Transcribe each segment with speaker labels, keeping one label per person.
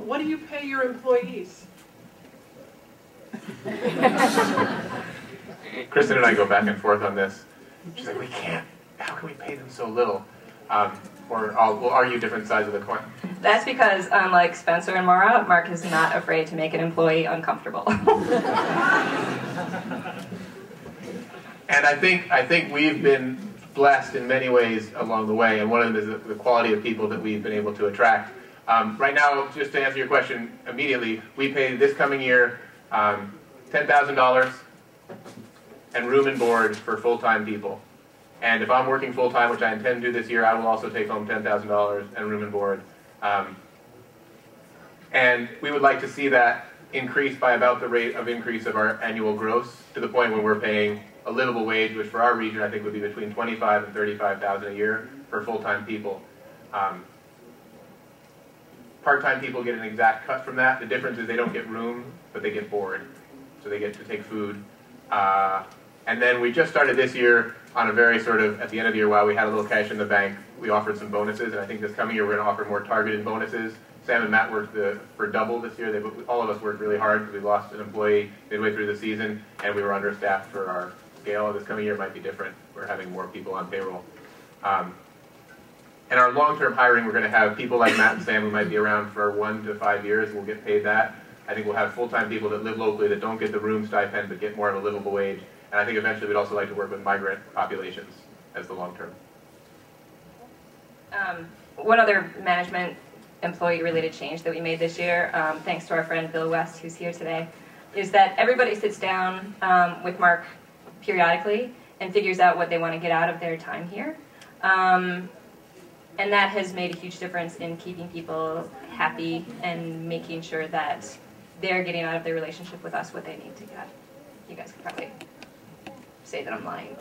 Speaker 1: what do you pay your employees?
Speaker 2: Kristen and I go back and forth on this. She's like, we can't. How can we pay them so little? Or we'll argue different sides of the coin.
Speaker 3: That's because, unlike Spencer and Maura, Mark is not afraid to make an employee uncomfortable.
Speaker 2: And I think we've been blessed in many ways along the way, and one of them is the quality of people that we've been able to attract. Right now, just to answer your question immediately, we pay this coming year $10,000 and room and board for full-time people. And if I'm working full-time, which I intend to do this year, I will also take home $10,000 and room and board. And we would like to see that increase by about the rate of increase of our annual gross, to the point when we're paying a livable wage, which for our region I think would be between $25,000 and $35,000 a year for full-time people. Part-time people get an exact cut from that. The difference is they don't get room, but they get board. So they get to take food. And then we just started this year on a very sort of, at the end of the year, while we had a little cash in the bank, we offered some bonuses, and I think this coming year we're going to offer more targeted bonuses. Sam and Matt worked for double this year. All of us worked really hard because we lost an employee midway through the season, and we were understaffed for our scale. This coming year might be different. We're having more people on payroll. And our long-term hiring, we're going to have people like Matt and Sam who might be around for 1 to 5 years. We'll get paid that. I think we'll have full-time people that live locally that don't get the room stipend but get more of a livable wage. And I think eventually we'd also like to work with migrant populations as the long-term.
Speaker 3: One other management employee-related change that we made this year, thanks to our friend Bill West, who's here today, is that everybody sits down with Mark periodically and figures out what they want to get out of their time here. And that has made a huge difference in keeping people happy and making sure that they're getting out of their relationship with us what they need to get. You guys could probably say that I'm lying.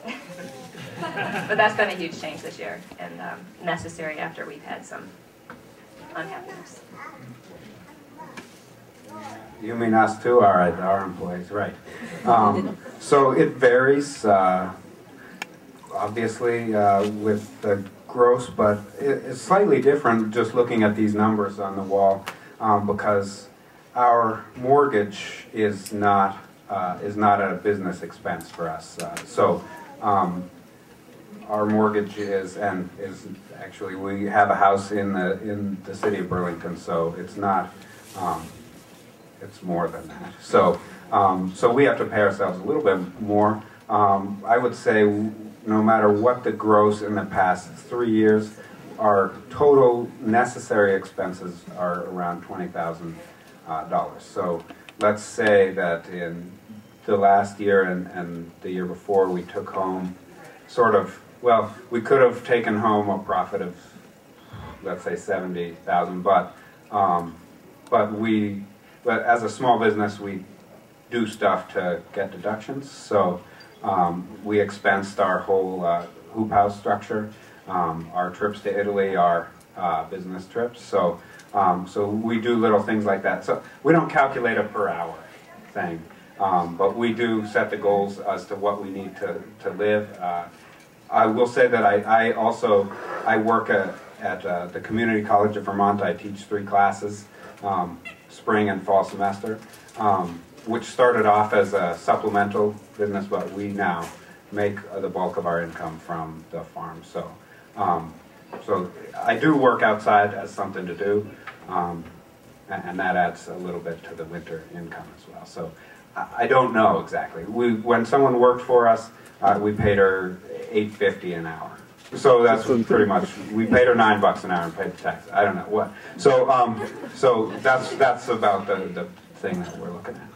Speaker 3: But that's been a huge change this year, and necessary after we've had some unhappiness.
Speaker 4: You mean us too? All right, our employees, right. So it varies, obviously, with the gross, but it's slightly different just looking at these numbers on the wall, because our mortgage is not a business expense for us. Our mortgage is actually, we have a house in the city of Burlington, so it's not. It's more than that. So we have to pay ourselves a little bit more. I would say no matter what the gross in the past 3 years, our total necessary expenses are around $20,000. So let's say that in the last year and the year before, we took home well, we could have taken home a profit of, let's say, $70,000, but as a small business, we do stuff to get deductions. So we expensed our whole hoop house structure. Our trips to Italy are business trips. So we do little things like that. So we don't calculate a per hour thing, but we do set the goals as to what we need to live. I will say that I work at the Community College of Vermont. I teach 3 classes, spring and fall semester, which started off as a supplemental business, but we now make the bulk of our income from the farm. So I do work outside as something to do, and that adds a little bit to the winter income as well. So I don't know exactly. When someone worked for us, we paid her $8.50 an hour. So that's pretty much, we paid her $9 an hour and paid the tax. I don't know what. So that's about the thing that we're looking at.